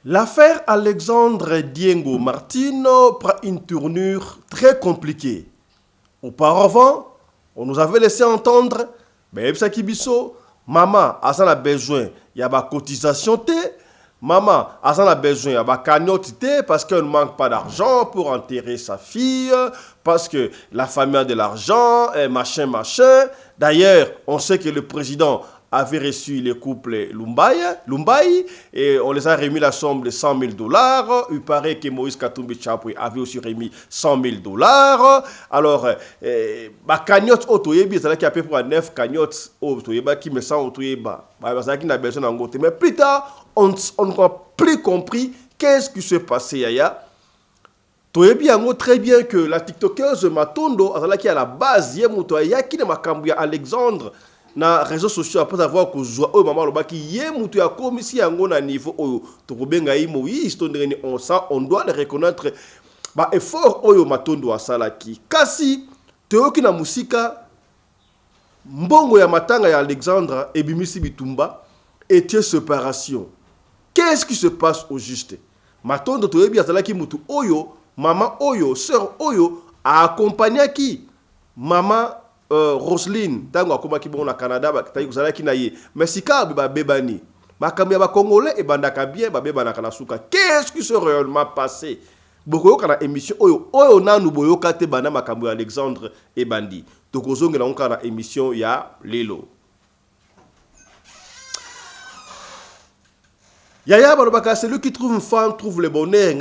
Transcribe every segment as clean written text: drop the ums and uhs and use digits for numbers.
L'affaire Alexandre Diengo Martino prend une tournure très compliquée. Auparavant, on nous avait laissé entendre, maman a besoin, il y a des cotisations, maman a besoin, il y a des cagnottes parce qu'elle ne manque pas d'argent pour enterrer sa fille, parce que la famille a de l'argent, machin. D'ailleurs, on sait que le président avait reçu les couples Lumbaye et on les a remis la somme de $100,000. Il paraît que Moïse Katumbi Chapwe avait aussi remis $100,000. Alors, ma cagnotte autoyeba, c'est là qu'il y a à peu près 9 cagnottes autoyeba qui me semble autoyeba. Qui n'a besoin d'en goûter. Mais plus tard, on n'a plus compris qu'est-ce qui s'est passé yaya. Toyebi yango très bien que la TikTokeuse Matondo, qui est à la base, il qui ne m'a cambié Alexandre. Na réseaux sociaux après avoir que joie au maman lobaki yé mutu ya komisi yango na niveau oyo to kobenga imo istondreni on doit le reconnaître ba effort oyo Matondo asalaki kasi teoki na musika mbongo ya matanga ya Alexandre ebimisi bitumba était séparation. Qu'est-ce qui se passe au juste? Matondo toyebi asalaki mutu oyo maman oyo sœur oyo a accompagné qui maman Roselyne, tango akoma ki bon na Canada ba tayi kozala ki na ye. Mais sika ba bebani. Makambi ba congolais e bandaka bien ba bebana kana suka. Qu'est-ce qui s'est réellement passé? Boko kana émission oyo nanu boyoka te bana makambi Alexandre e bandi. Tokozongela on kana émission ya lelo. Yaya Balobaka, celui qui trouve une femme trouve le bonheur.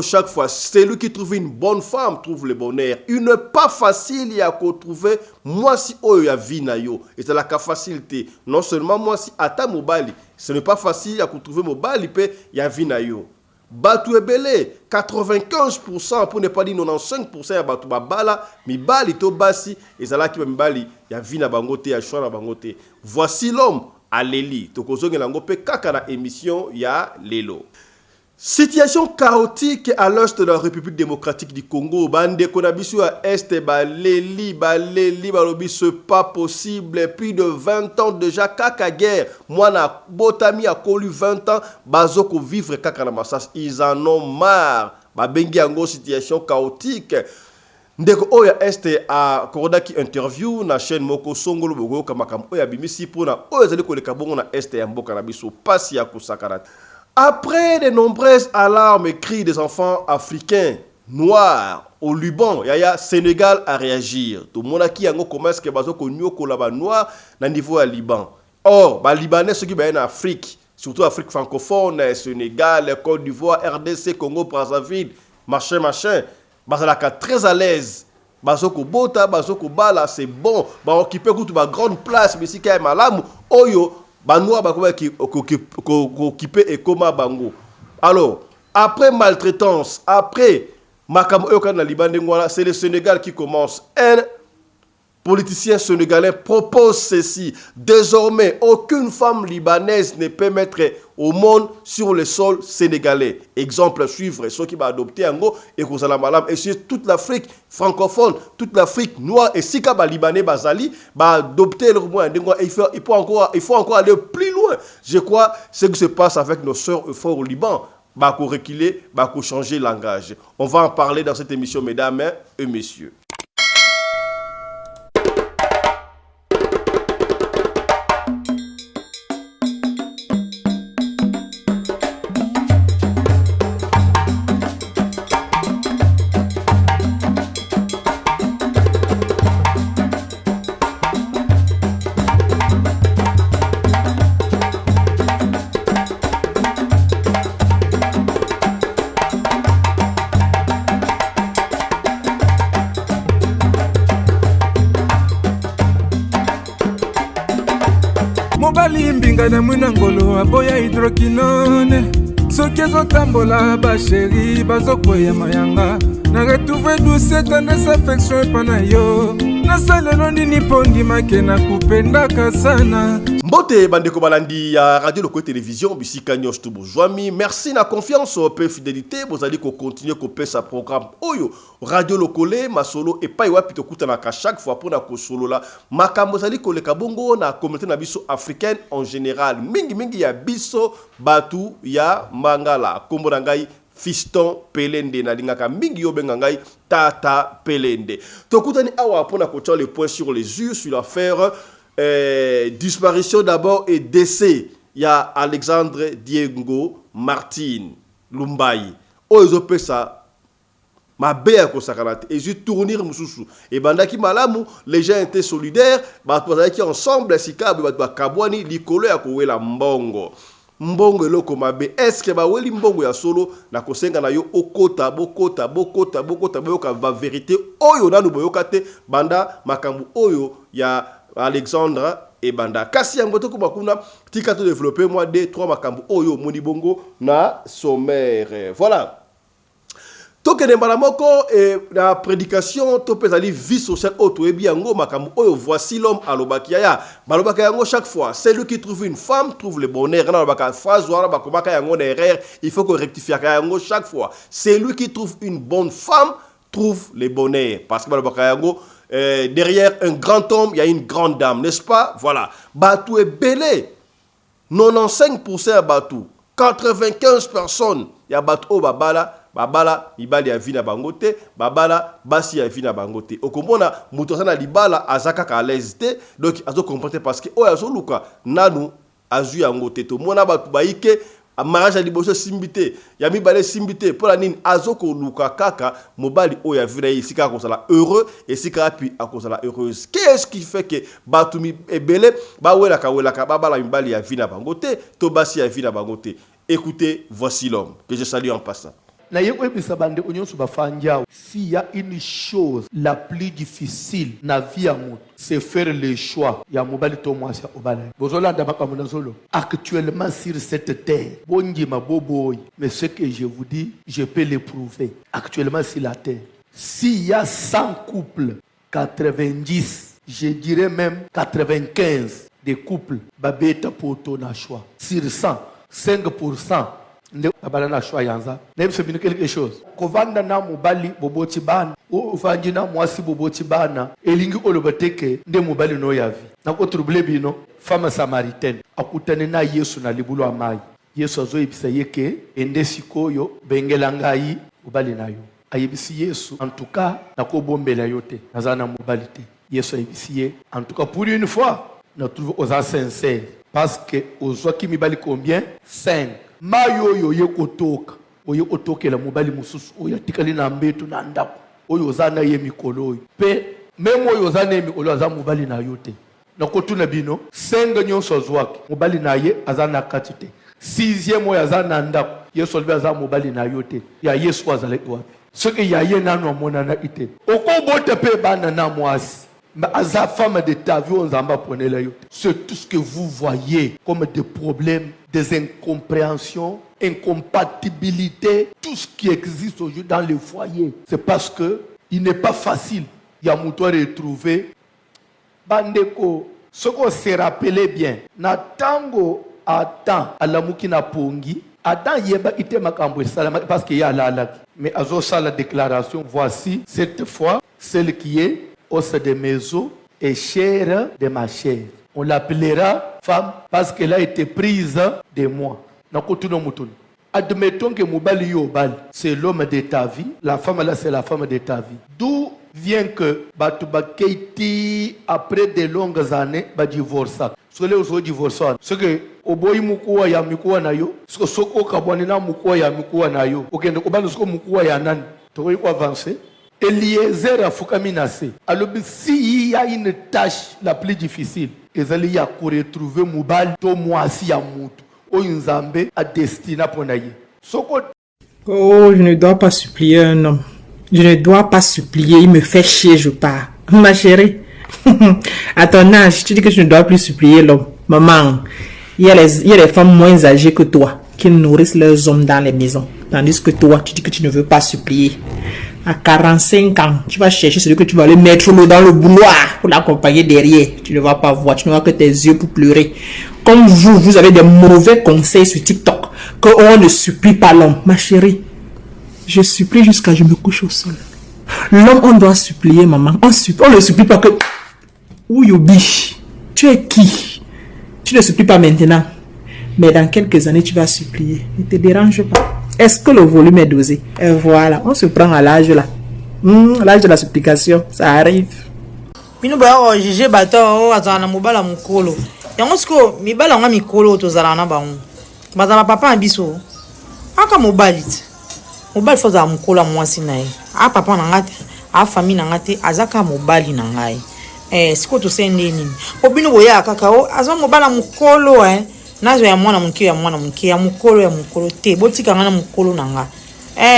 Chaque fois, celui qui trouve une bonne femme trouve le bonheur. Il n'est pas facile à trouver. Moi, si il y a vie na yo, et c'est la facilité. Non seulement moi, si ata mobali, ce n'est pas facile à trouver mobali, il y a vie na yo. Batu ebele, 95% pour ne pas dire 95% ya batu babala, mi bali to basi, et c'est là qui bali, il y a vie na bangote, il y a choix na bangote. Voici l'homme. Aleli, tokozonge lango pe kaka na émission ya lelo. Situation chaotique à l'est de la République démocratique du Congo. Bande konabisu à est baleli balobi c'est pas possible. Plus de 20 ans déjà kaka guerre. Moi na botami a connu 20 ans bazoko vivre kaka na massas. Ils en ont marre. Ba bengi yango situation chaotique. Ndeko oya este a koroda ki interview na chaîne moko songolo bogo kamakam oya bimisi pona oya zali koleka bongo na este ya mboka na biso pasi ya kusakara. Après de nombreuses alarmes et cris des enfants africains noirs au Liban, yaya Sénégal a réagir. Tout le monde qui yango commence que bazo ko nyoko la ba noir na niveau ya Liban. Or, ba libanais ceux qui ba en Afrique, surtout Afrique francophone, Sénégal, Côte d'Ivoire, RDC, Congo, Brazzaville, machin bazalaka très à l'aise. Bazoko bota, bazoko bala, c'est bon. Ba occuper toute ba grande place, mais si kay malamu oyo banwa ba qui occuper et koma bango. Alors, après maltraitance, après makamo oyo kana Liban ngwana, c'est le Sénégal qui commence. Un politicien sénégalais propose ceci. Désormais, aucune femme libanaise ne peut mettre au monde sur le sol sénégalais. Exemple à suivre, ceux qui vont adopter Ango et Malam. Et c'est toute l'Afrique francophone, toute l'Afrique noire et si les Libanais bazali, adopter le moins. Il faut encore aller plus loin. Je crois ce qui se passe avec nos sœurs forts au Liban. Bako reculer, bako changer langage. On va en parler dans cette émission, mesdames et messieurs. Mobali mbinga na mwina ngolo aboya hydroquinone. Soki ezotambola basheri bazokweya mayanga. Na retrouve douce tendresse affection epana yo. Nasalelo nini po ndimake na kupendaka sana. Mbote bandeko balandi ya radio Loko télévision bisika nyos to bozwami. Merci na confiance pe fidélité bozali ko continuer ko pesa programme oyo radio Lokole masolo et pas wapi to kutana ka chaque fois pour na ko solo la makambo zali ko leka bongo na communauté na biso africaine en général. Mingi ya biso batu ya mangala kombo na ngai Fiston Pelende na lingaka mingi yo benga ngai Tata Pelende. Tokutani awa pona ko tia le point sur les yeux sur l'affaire disparition d'abord et décès. Il y a Alexandre Diego Martin Lumbai. Ozo pesa ma bea ko sakanate et je tournir mususu et bandaki malamu les gens étaient solidaires ba qui ensemble sikabu ba kabwani likolo ya kowela mbongo. Mbongo eloko mabe eske ba weli mbongo ya solo na kosenga na yo okota bokota boyoka ba vérité oyo nanu boyoka te banda makambu oyo ya Alexandre et banda kasi yango to kubakuna tika to développer moi 2-3 makambu oyo moni bongo na sommaire. Voilà. Tokene moko et la prédication to pezali vie sociale auto et bien ngo makambu oyo voici l'homme alobaki ya balobaka yango chaque fois c'est lui qui trouve une femme trouve le bonheur na balobaka phrase wala bakobaka yango na erreur il faut que rectifier yango chaque fois c'est lui qui trouve une bonne femme trouve le bonheur parce que balobaka yango derrière un grand homme il y a une grande dame n'est-ce pas voilà batu est belé 95% ya batu 95 personnes ya batu o babala libala ya vina bangote babala basi ya vina bangote okomona muto sana libala azaka ka l'aise donc azo comprendre parce que oya zo luka nanu azu ya ngote to mona batu baike mariage ya liboso simbité ya mibale simbité pour la nini azo ko luka kaka mobali oya vina isika ko sala heureux et sika puis akozala heureuse. Qu'est-ce qui fait que batu mi ebele ba wela ka babala mibali ya vina bangote to basi ya vina bangote. Écoutez, voici l'homme que je salue en passant. S'il y a une chose la plus difficile na vie c'est faire le choix. Actuellement sur cette terre, mais ce que je vous dis, je peux le prouver. Actuellement sur la terre, s'il y a 100 couples, 90, je dirais même 95 des couples, babeta poto na choix. Sur 100, 5%. Nde abalana shwa yanza na se bino quelque chose kovanda na mobali boboti bana o ufanji na mwasi boboti bana elingi olobeteke nde mobali no yavi na ko trouble bino femme samaritaine akutane na Yesu na libulo amai Yesu azoyebisa yeke ende sikoyo bengela ngai mobali nayo ayebisi Yesu en tout cas na ko bombela yote nazana mobali te Yesu ayebisi en tout cas pour une fois na trouve aux sincères parce que aux qui mibali combien 5 mayo yo yekotoka oyo otokela mobali mususu oyo tikali na mbeto na ndako oyo zana ye mikolo pe memo oyo zana ye mikolo za mobali na yote na kotuna bino senga nyonso zwaki mobali na ye azana katite 6e oyo azana ndako Yesu albi za mobali na yote ya Yesu azale wapi soki ya ye nanu amona ite okobote pe bana na mwasi Aza femme de ta vie, on zamba ponela yote. C'est tout ce que vous voyez comme des problèmes, des incompréhensions, incompatibilités, tout ce qui existe aujourd'hui dans le foyer. C'est parce que il n'est pas facile. Il y a mouton à retrouver. Bandeko, ce qu'on se rappelait bien, na tango attend à la moukina pongi, Adam yeba ite makambo salama parce qu'il y a la mais azo la déclaration, voici cette fois celle qui est os de mes os et chair de ma chair. On l'appellera femme parce qu'elle a été prise de moi. Admettons que Moubali Yobal, c'est l'homme de ta vie. La femme là, c'est la femme de ta vie. D'où vient que Batouba Keiti, après de longues années, va divorcer. Ce que les divorcés, ce que Oboyi Mukua ya Mukua na yo, ce que Soko Kabwanina Mukua ya Mukua na yo, ok, donc Oban Soko Mukua ya nan, tu vois quoi avancer? Eliezer a Foukaminase. Alors, s'il y a une tâche la plus difficile, il y a pour retrouver Moubal, to Moasi ya Moutou, ou Nzambe a destiné pour naïe. Oh, je ne dois pas supplier un homme. Je ne dois pas supplier, il me fait chier, je pars. Ma chérie, à ton âge, tu dis que je ne dois plus supplier l'homme. Maman, il y a les femmes moins âgées que toi qui nourrissent leurs hommes dans les maisons. Tandis que toi, tu dis que tu ne veux pas supplier. À 45 ans, tu vas chercher celui que tu vas aller mettre l'eau dans le bouloir pour l'accompagner derrière. Tu ne vas pas voir, tu n'auras que tes yeux pour pleurer. Comme vous avez des mauvais conseils sur TikTok, qu'on ne supplie pas l'homme. Ma chérie, je supplie jusqu'à je me couche au sol. L'homme, on doit supplier, maman. On ne supplie pas que... Ouyobi, tu es qui? Tu ne supplies pas maintenant. Mais dans quelques années, tu vas supplier. Ne te dérange pas. Est-ce que le volume est dosé? Et voilà, on se prend à l'âge là. L'âge de la supplication, ça arrive. Minu ba jije bato azana mobala mukolo. Yango siko mibala nga mikolo tozala na bango. Bazala papa biso. Aka mobali. Mobali foza mukolo mwasi nae. A papa na ngate, a famille na ngate azaka mobali na ngai. Siko to sende nini. Obino boya kaka o azo mobala mukolo nazo ya mwana muke ya mukolo te botika nga na mukolo nanga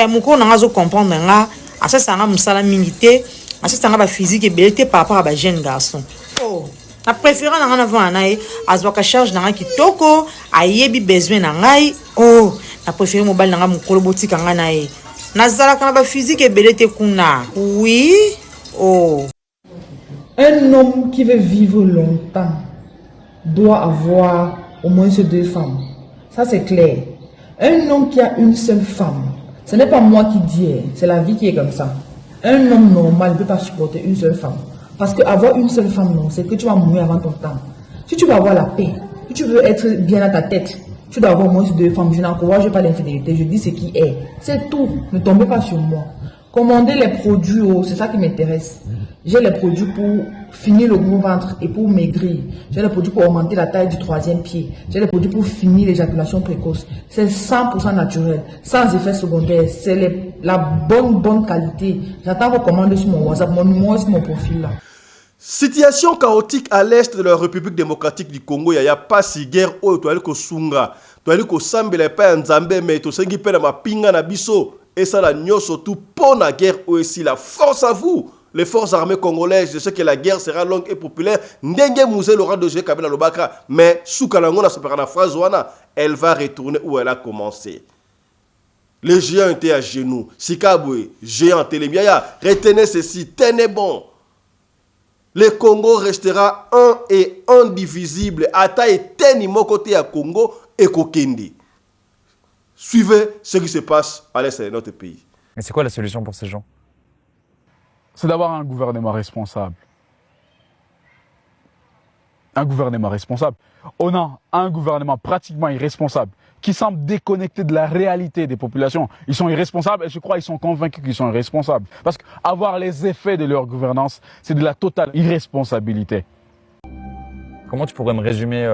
mukolo nanga zo comprendre nga asasa nga musala mingi te asasa nga ba physique ebele te par rapport à ba jeune garçon na préféré nanga na vana nae azwaka charge nanga kitoko ayebi besoin na ngai na préféré mobali nanga mukolo botika nga nae nazalaka na ba physique ebele te kuna oui Un homme qui veut vivre longtemps doit avoir au moins 2 femmes. Ça, c'est clair. Un homme qui a une seule femme, ce n'est pas moi qui dis, c'est la vie qui est comme ça. Un homme normal ne peut pas supporter une seule femme. Parce qu'avoir une seule femme, non, c'est que tu vas mourir avant ton temps. Si tu veux avoir la paix, si tu veux être bien à ta tête, tu dois avoir au moins 2 femmes. Je n'encourage pas l'infidélité, je dis ce qui est. C'est tout. Ne tombez pas sur moi. Commandez les produits, c'est ça qui m'intéresse. J'ai les produits pour finir le gros ventre et pour maigrir. J'ai les produits pour augmenter la taille du 3e pied. J'ai les produits pour finir l'éjaculation précoce. C'est 100% naturel, sans effet secondaire. C'est la bonne qualité. J'attends vos commandes sur mon WhatsApp, mon numéro sur mon profil là. Situation chaotique à l'est de la République démocratique du Congo. Il y a pas si guerre où tu as le Kosunga, tu as le Kosambele pas en Zambé, mais tu sais qui peut ma pinga na biso. Et ça la nyo surtout pour la guerre aussi. La force à vous, les forces armées congolaises. Je sais que la guerre sera longue et populaire. Ndenge Mouzé l'aura de jouer Kabila Lobaka. Mais sous Kalango, la phrase elle va retourner où elle a commencé. Les géants étaient à genoux. Sikabwe, géant Télémiaya, retenez ceci, tenez bon. Le Congo restera un et indivisible. Ata et tenimo côté à Congo et Kokendi. Suivez ce qui se passe à l'est de notre pays. Mais c'est quoi la solution pour ces gens? C'est d'avoir un gouvernement responsable. Un gouvernement responsable. On a un gouvernement pratiquement irresponsable qui semble déconnecté de la réalité des populations. Ils sont irresponsables et je crois qu'ils sont convaincus qu'ils sont irresponsables. Parce qu'avoir les effets de leur gouvernance, c'est de la totale irresponsabilité. Comment tu pourrais me résumer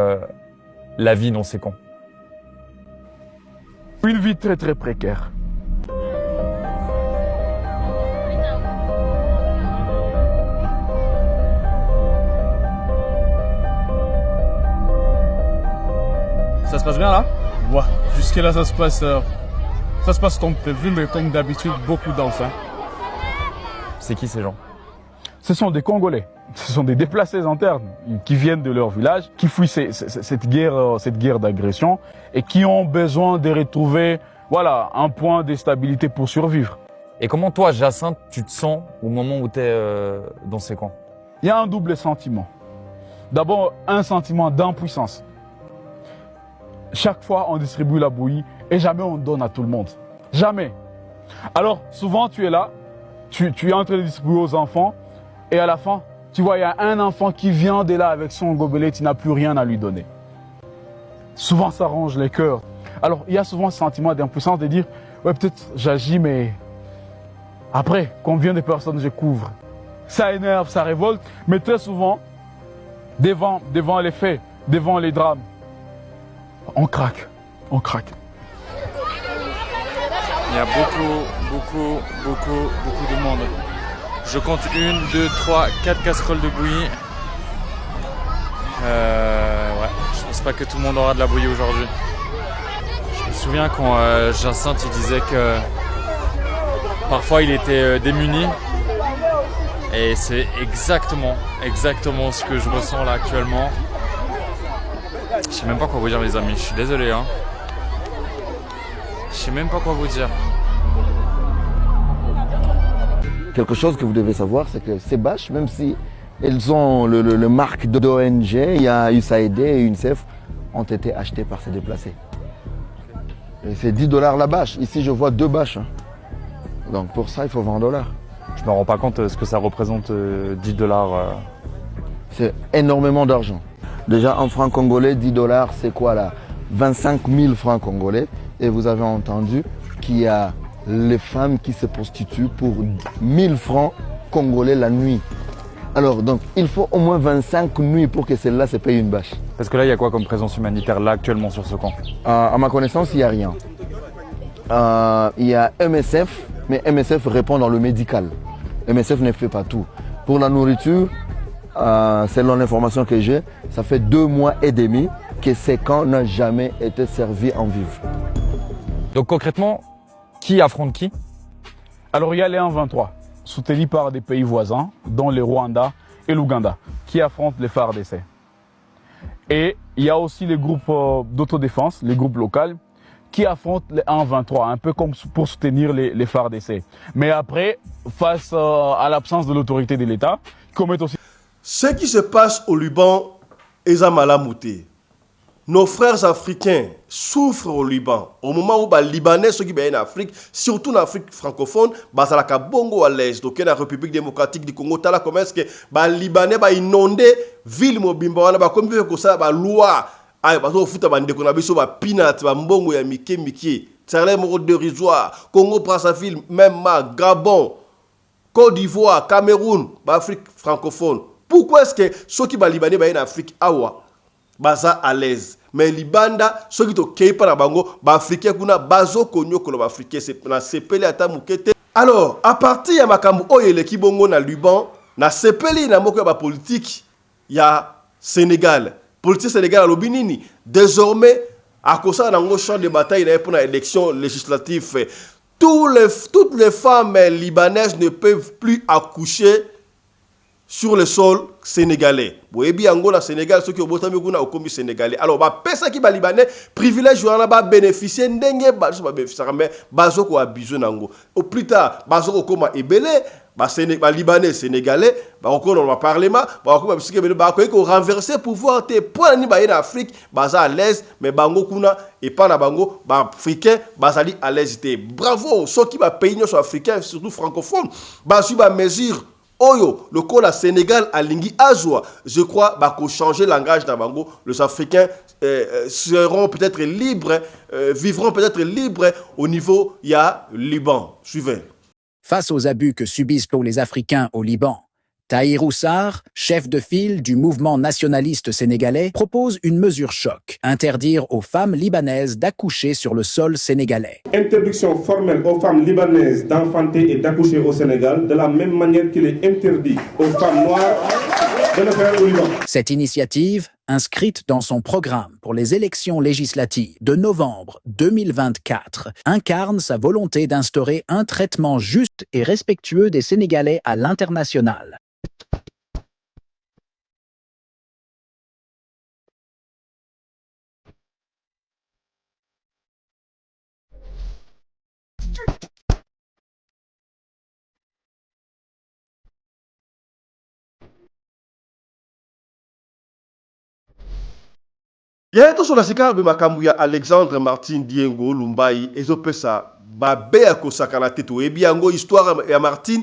la vie dans ces camps? Une vie très très précaire. Ça se passe bien là? Ouais, jusque là ça se passe comme prévu, mais comme d'habitude, beaucoup d'enfants. C'est qui ces gens? Ce sont des Congolais, ce sont des déplacés internes qui viennent de leur village, qui fuient cette guerre d'agression et qui ont besoin de retrouver un point de stabilité pour survivre. Et comment toi, Jacinthe, tu te sens au moment où tu es dans ces camps? Il y a un double sentiment. D'abord, un sentiment d'impuissance. Chaque fois, on distribue la bouillie et jamais on donne à tout le monde. Jamais. Alors, souvent, tu es là, tu es en train de distribuer aux enfants et à la fin, tu vois, il y a un enfant qui vient de là avec son gobelet, tu n'as plus rien à lui donner. Souvent, ça ronge les cœurs. Alors, il y a souvent ce sentiment d'impuissance de dire, ouais, peut-être j'agis, mais après, combien de personnes je couvre? Ça énerve, ça révolte, mais très souvent, devant les faits, devant les drames, on craque, on craque. Il y a beaucoup de monde. Je compte 1, 2, 3, 4 casseroles de bouillie. Ouais, je pense pas que tout le monde aura de la bouillie aujourd'hui. Je me souviens quand Jacinthe il disait que parfois il était démuni. Et c'est exactement ce que je ressens là actuellement. Je sais même pas quoi vous dire les amis, je suis désolé hein. Je sais même pas quoi vous dire. quelque chose que vous devez savoir, c'est que ces bâches, même si elles ont le marque d'ONG, il y a USAID et UNICEF, ont été achetées par ces déplacés. Et c'est 10 $ la bâche. Ici, je vois 2 bâches. Donc pour ça, il faut 20 $. Je me rends pas compte ce que ça représente 10 $. C'est énormément d'argent. Déjà, en francs congolais, 10 $, c'est quoi là? 25 000 francs congolais. Et vous avez entendu qu'il y a les femmes qui se prostituent pour 1000 francs congolais la nuit. Alors, donc, il faut au moins 25 nuits pour que celle-là se paye une bâche. Parce que là, il y a quoi comme présence humanitaire là actuellement sur ce camp? À ma connaissance, il n'y a rien. Il y a MSF, mais MSF répond dans le médical. MSF ne fait pas tout. Pour la nourriture, selon l'information que j'ai, ça fait 2 mois et demi que ces camps n'ont jamais été servis en vivre. Donc concrètement, qui affronte qui? Alors il y a les 1-23, soutenus par des pays voisins, dont le Rwanda et l'Ouganda, qui affrontent les FARDC. Et il y a aussi les groupes d'autodéfense, les groupes locaux, qui affrontent les 1-23, un peu comme pour soutenir les FARDC. Mais après, face à l'absence de l'autorité de l'État, ils commettent aussi... Ce qui se passe au Liban est malamouté. Nos frères africains souffrent au Liban. Au moment où les Libanais, ceux qui sont en Afrique, surtout en Afrique francophone, ils sont à Bongo à l'Est, donc la République démocratique du Congo, comment est-ce que les Libanais ont inondé la ville Mobimba, comme ils ça, la loi, ils ont fait des peanuts, des mbongo ya miki, salaire dérisoire, Congo Brazzaville, même Gabon, Côte d'Ivoire, Cameroun, Afrique francophone. Pourquoi est-ce que ceux qui sont Libanais sont en Afrique, baza à l'aise? Mais Libanda, ceux qui sont Keipa na bango, Africains kuna bazo konyo kolo Africains, c'est na sepeli ata mukete. Alors, à partir ya makambu oyele ki bongo na Liban, na sepeli na moko ya politique, ya Sénégal. Politique Sénégal à l'obinini. Désormais, à cause de notre champ de bataille pour l'élection législative, toutes les femmes libanaises ne peuvent plus accoucher sur le sol sénégalais. Vous voyez, en Sénégal, ceux qui ont voté au commis sénégalais. Alors, personne qui est libanais, privilège, va bénéficier mais bazo ko abusé nango. Au plus tard, bazo ko koma ebele, libanais sénégalais, on va parlement, on renverser pouvoir te pour ni en Afrique, baza à l'aise, mais bango kuna et pas na bango, africain, bazali à l'aise. Bravo, ceux qui va payer sur africain, surtout francophone, bazu ba mesure. Oyo, le col à Sénégal, à Lingui Azwa, je crois, qu'on changer le langage d'Abango. Les Africains seront peut-être libres, vivront peut-être libres au niveau, il y a Liban. Suivez. Face aux abus que subissent les Africains au Liban, Tahirou Sarr, chef de file du mouvement nationaliste sénégalais, propose une mesure choc, interdire aux femmes libanaises d'accoucher sur le sol sénégalais. Interdiction formelle aux femmes libanaises d'enfanter et d'accoucher au Sénégal, de la même manière qu'il est interdit aux femmes noires de le faire au Liban. Cette initiative, inscrite dans son programme pour les élections législatives de novembre 2024, incarne sa volonté d'instaurer un traitement juste et respectueux des Sénégalais à l'international. Il y a un sur la séquence de Makambuya Alexandre Martin Diengo Lumbai et Zopesa Babé à Kosakana Teto et Biango histoire à Martin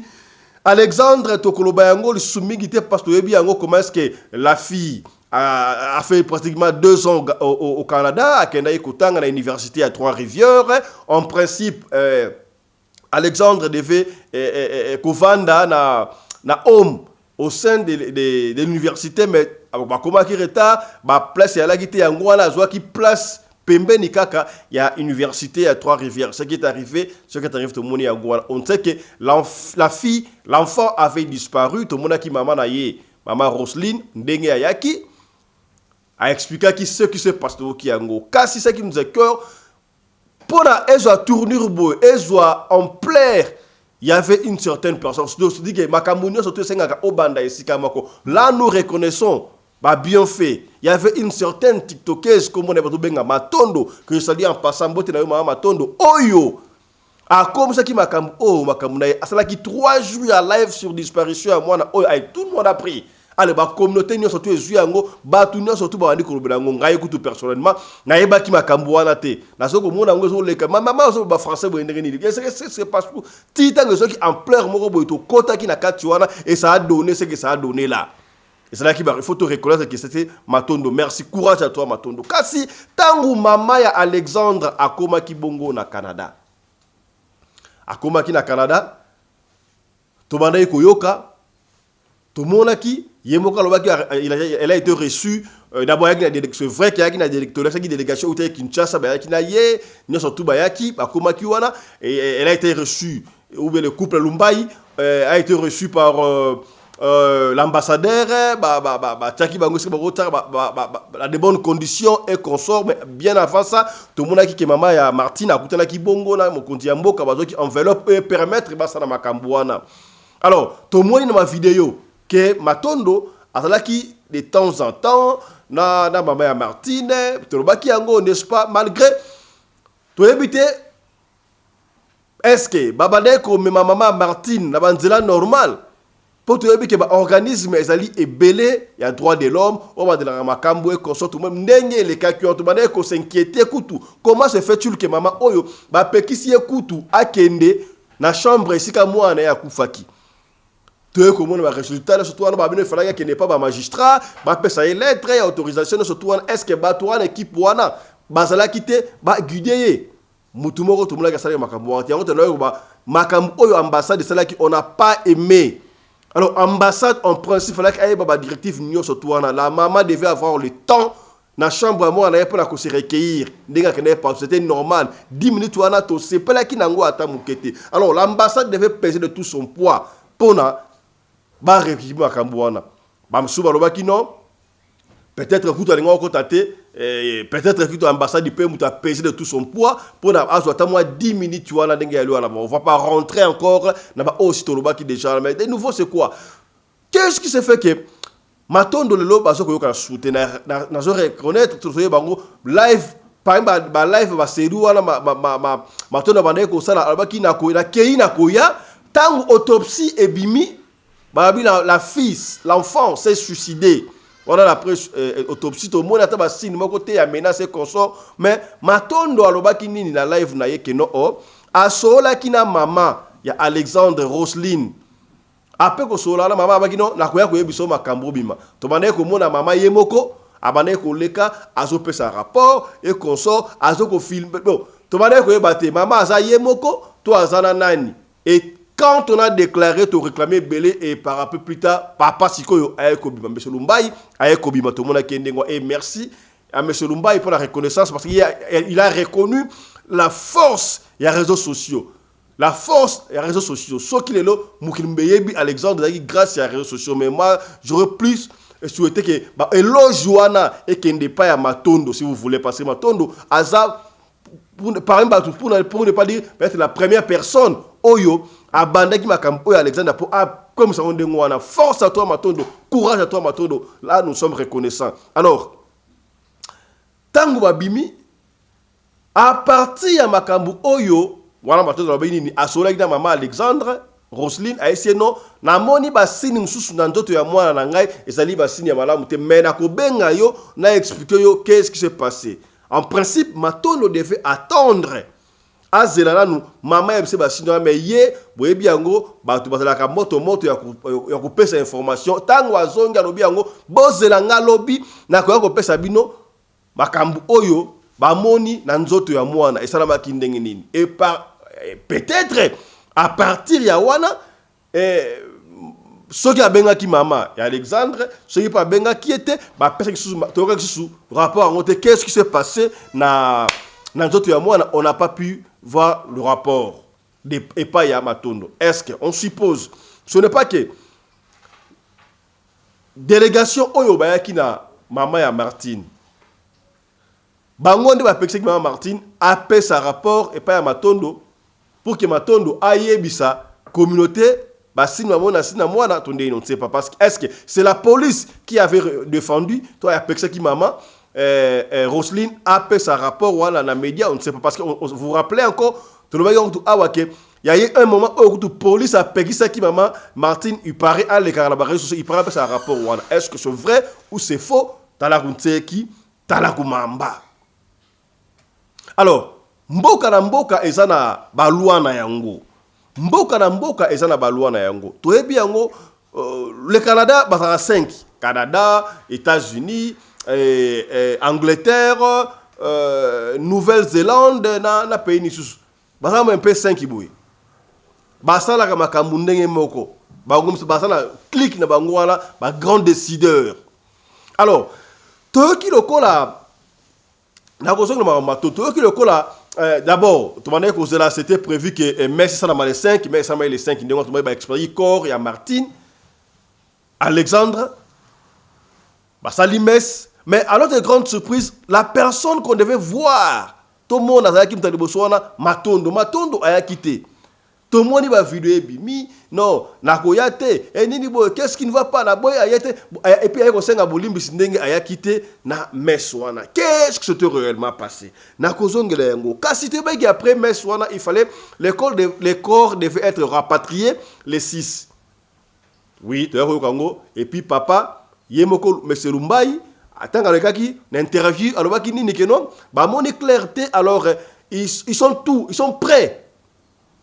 Alexandre Tokolobayango le soumigité parce que Biango comment est-ce que la fille a fait pratiquement 2 ans au Canada à Kendaï Kotang à l'université à Trois-Rivières. En principe Alexandre devait kovanda na home au sein de l'université, mais comment qui retard, place à la guité yangwana zoa qui place pembeni kaka il y a université à Trois-Rivières. Ce qui est arrivé tout le monde est on sait que l'enfant avait disparu, tout le monde qui maman naie, maman Roselyne ndenge ayaki a expliqué ce qui se passe au Kiango. Kasi ce qui nous est cœur pour la ezo tournure boy, ezo ampleur. Il y avait une certaine personne. Là, nous reconnaissons, bien fait. Il y avait une certaine TikTokeuse, comme on est Matondo, que je salue en passant, Matondo, Oyo. A comme ça qui m'a comme oh ma comme naïe. Ça là qui 3 jours à live sur disparition à moi na oh tout le monde a pris. Allez ba communauté nous surtout les yango ba tout nous surtout ba ndi ko belango ngai ko tout personnellement na yeba ki ma kambuana te. Na soko mona ngo zo le ka maman zo ba français bo ndenge ni. C'est parce que tita ngo qui en pleurs moko bo to kota ki na katiwana et ça a donné ce que ça a donné là. Et c'est là qu'il faut te reconnaître que c'était Matondo. Merci, courage à toi Matondo. Kasi tangu mama ya Alexandre akoma ki bongo na Canada. Akoma ki na Canada. Tomanda koyoka. Tomona ki yemoka lobaki elle a été reçue d'abord c'est vrai qu'il y a une délégation au Kinshasa ba yaki na ye, ni surtout ba yaki akoma ki wana et elle a été reçue ou bien le couple Lumbai a été reçu par l'ambassadeur Tchaki Bangosi a de bonnes conditions et consort mais bien avant ça tout le monde a qui maman ya Martine a coûté la ki bongo na mokonzi ya mboka bazo qui enveloppe et permettre basa na makambuana. Alors tout le monde dans ma vidéo que Matondo a qui de temps en temps na maman ya Martine tout le baki yango n'est-ce pas malgré tout éviter est-ce que babane comme maman Martine na banzela normal pour te dire que l'organisme est belé, il y a droit de l'homme, on va de la makambo et consort tout même n'engue les cas qui ont demandé qu'on s'inquiétait koutou. Comment se fait-il que maman oyo ba pekisi koutou akende na chambre ici ka moi na ya kufaki. Tu comment le résultat là surtout on ba bino fala que n'est pas ba magistrat, ba pesa lettre et autorisation surtout est-ce que ba toi l'équipe wana bazala quitter ba guidé mutu moko tout monde ka sala makambo on te na ba makambo oyo ambassade de cela qui on n'a pas aimé. Alors, ambassade, en principe, il fallait qu'il y ait une directive. La maman devait avoir le temps. Dans la chambre, moi, on n'avait pas se recueillir. C'était normal. 10 minutes, on a tout. C'est pas là qu'il n'a pas attendu. Alors, l'ambassade devait peser de tout son poids. Pour na, bah, récupérer à Cambouana. Bah, non. Peut-être que tu as peut-être que l'ambassade peut peser de tout son poids pour avoir 10 minutes. On ne va pas rentrer encore. Qui déjà. Mais de nouveau, c'est quoi? Qu'est-ce qui se fait que Matondo le lobe a soutenu? Nous reconnaître live. Par exemple, live va se dérouler. Matondo va dire que ça na koya. Tant autopsie et bimi, la fille, l'enfant s'est suicidé. On a la presse autopsie, tout le monde a été signe, mon côté a menacé consort, mais Matondo aloba ki nini na live na ye ke no o, a sola ki na maman, ya Alexandre Roselyne. Après ko sola na maman abaki no na koya ko yebiso makambo bima. To banaye ko mona maman yemoko, abanaye ko leka azo pesa rapport et consort azo ko filmer. Bon, to banaye ko yebate maman aza yemoko, to azana nani. Et quand on a déclaré te réclamer belé et par un peu plus tard, papa Sikoyo a Kobima, M. Lumbai a Kobima, tout le monde a Kendengo et merci à M. Lumbai pour la reconnaissance parce qu'il a reconnu la force des réseaux sociaux. La force des réseaux sociaux. Ce qu'il est là, Moukimbeyebi Alexandre, grâce aux réseaux sociaux. Mais moi, j'aurais plus souhaité que Elo Joana et Kende pas à Matondo, si vous voulez, parce que Matondo, Azab, pour ne pas dire peut-être la première personne, Oyo, Abandaki Makambo et Alexandre, comme ça on dit, force à toi Matondo, courage à toi Matondo, là nous sommes reconnaissants. Alors, Tango Babimi, à partir de Makambo Oyo, voilà Matondo Babini, à Soleil de maman Alexandre, Roselyne, a essayé non, na moni ba sini msusu na ndoto ya mwana na ngai, ezali ba sini ya malamu te, mais na kobenga yo, na expliqué yo qu'est-ce qui s'est passé. En principe, Matondo devait attendre. Azela nous, maman yebse ba sini mais ye, boyebi yango, ba tu bazala ka moto ya kopesa information, tango azonga lobi yango, bozela nga lobi, na ko kopesa bino, makambu oyo, ba moni na nzoto ya mwana, esala kindenge nini. Et peut-être, à partir ya wana, ceux qui a benga ki mama et Alexandre, ceux qui pas benga qui était, bah personne qui sous rapport à monter qu'est-ce qui s'est passé na nzoto ya mwana, on n'a pas pu voir le rapport et pas ya Matondo. Est-ce qu'on suppose, ce n'est pas que délégation oyo ba ki na mama ya Martine. Bango nde ba pexé ki mama Martine a fait sa rapport et pas ya Matondo pour que Matondo aille bisa communauté. Bah, si nous avons on ne sait pas. Parce que est-ce que c'est la police qui avait défendu, toi, avec qui maman, Roselyne a fait sa rapport ou dans les médias, on ne sait pas. Parce que vous vous rappelez encore, Il y a eu un moment où la police a payé ça qui maman Martine, il paraît à l'écart la barrière, il paraît à un rapport. Est-ce que c'est vrai ou c'est faux? Talakuntseki, talakumamba. Alors, mboka na mboka ezana balua na yango. Mboka na mboka ezana balua na yango. Toyebi yango le Canada bazana 5. Canada, États-Unis, Angleterre, Nouvelle-Zélande na pays ni susu. Bazana un peu 5 boy. Basala ka makambu ndenge moko. Basala clique na bango wana ba grand décideur. Alors, toyoki lokola d'abord, c'était prévu que Messi ça les 5, mais ça les 5 donc on va expédier corps, il y a Martine, Alexandre, Basali Messi, mais à notre grande surprise, la personne qu'on devait voir, tout le monde a quitté Matondo a quitté. Tout le monde va vidéo bimi non nakoyate et nini boy qu'est-ce qui ne va pas na boy ayate et puis ayako senga bolimbi sindenge aya quitté na meswana qu'est-ce que c'était réellement passé na kozongela yango kasi te baki après meswana il fallait les corps devaient être rapatriés les 6 oui tu vois Congo et puis papa yemoko monsieur Lumbai atanga le kaki n'interagir alors baki nini que non ba mon clarté alors ils sont prêts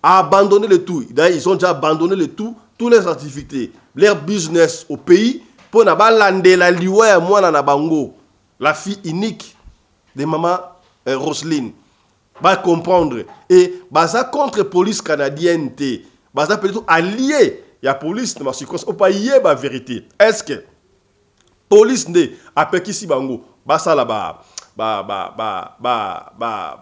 à abandonner le tout. D'ailleurs, ils ont déjà abandonné le tout, toutes les activités, leur business au pays, pour n'abalande la liwa à moi na bango, la fille unique de maman Roselyne. Va comprendre. Et baza contre police canadienne, baza peut-être allié, il y a police dans ma circonstance, au pas y est la vérité. Est-ce que police ne a pas ici bango, basa là-bas.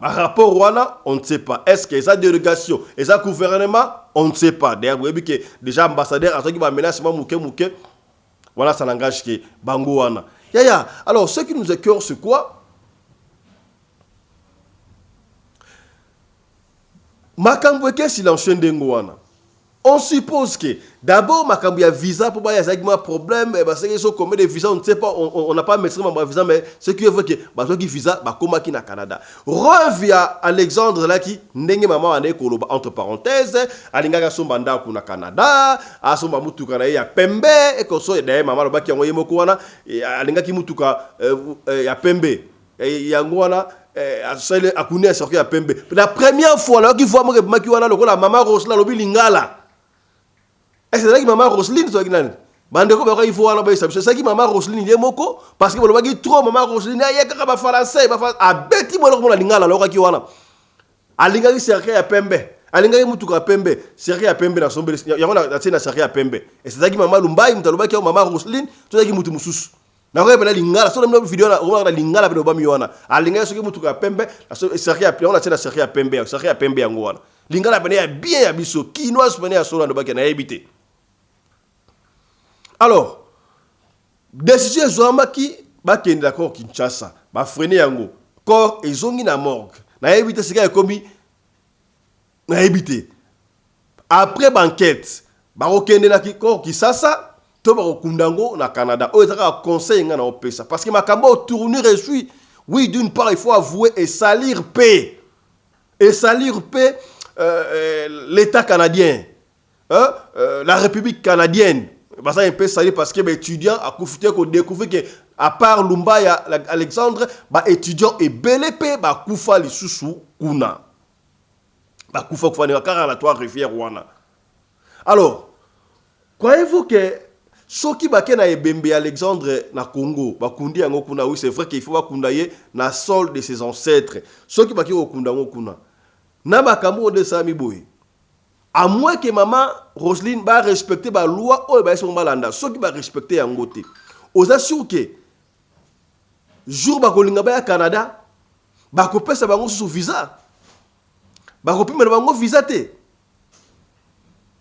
Rapport wana, on ne sait pas. Est-ce que ça délégation, et ça gouvernement, on ne sait pas. D'ailleurs, vous voyez que déjà ambassadeur, à ce qui va menacer mouké, voilà, ça n'engage que bango wana. Alors, ce qui nous écœure, c'est quoi? Makambweke silencieux ndengo wana. On suppose que d'abord, il y a visa pour y a un problème, parce qu'ils sont combien de visas, on ne sait pas, on n'a pas maîtrisé mon visa, mais ce qui veut que les visa, comme au Canada. Revient à Alexandre là qui n'est maman entre parenthèses, Alinga Sombanda au Canada, à Somba Mutuka ya Pembe, et qu'on soit d'ailleurs maman là qui a envoyé Mokoana, et Alinga qui Mutuka ya Pembe, et Yangwana. La première fois là, qui voit la maman Roselyne lobi lingala. Et c'est là que maman Roselyne soit guinane. Bandeko ba il faut là c'est ça qui maman Roselyne il est moko parce que ba trop maman Roselyne ya ka ba français ba a beti mo la lingala lo ki wana. Alinga ki serke ya Pembe. Alinga ki mutuka Pembe, serke ya Pembe na sombe. Ya wana na tena serke ya Pembe. Et c'est ça qui maman Lumbai mtaloba ki maman Roselyne, tout ça qui mutu mususu. Na ko pena lingala so na vidéo na on na lingala pe ba miwana alinga so ki mutuka Pembe serke ya on a tena serke ya Pembe yango wana lingala pena ya bien ya biso kinoise pena ya so na ba na ebité. Alors décision zoma ki ba kende d'accord Kinshasa ba freiner yango corps ezongi na morgue na ebité sika ya komi na ebité après banquette ba okende na ki corps Kinshasa to ba okundango na Canada o ezaka conseil nga na opesa parce que makambo tournure reçu oui d'une part il faut avouer et salir paix l'état canadien la République canadienne bah ça un peu salir parce que les étudiants a découvert que à part Lumba ya Alexandre bah étudiants et belépé bah kufa li susu kuna bah kufa na caralatoire rivière wana. Alors croyez-vous que soki bakena ebembe Alexandre na Congo bakundi yango kuna oui c'est vrai qu'il faut bakundaye na sol de ses ancêtres soki baki okunda ngo kuna na makambo de sami boy à moins que maman Roselyne va respecter la loi ou ba son balanda soki ba respecter yango te oza sûr que jour ba kolinga ba ya Canada ba ko pesa bango sous visa ba ko pima bango visa te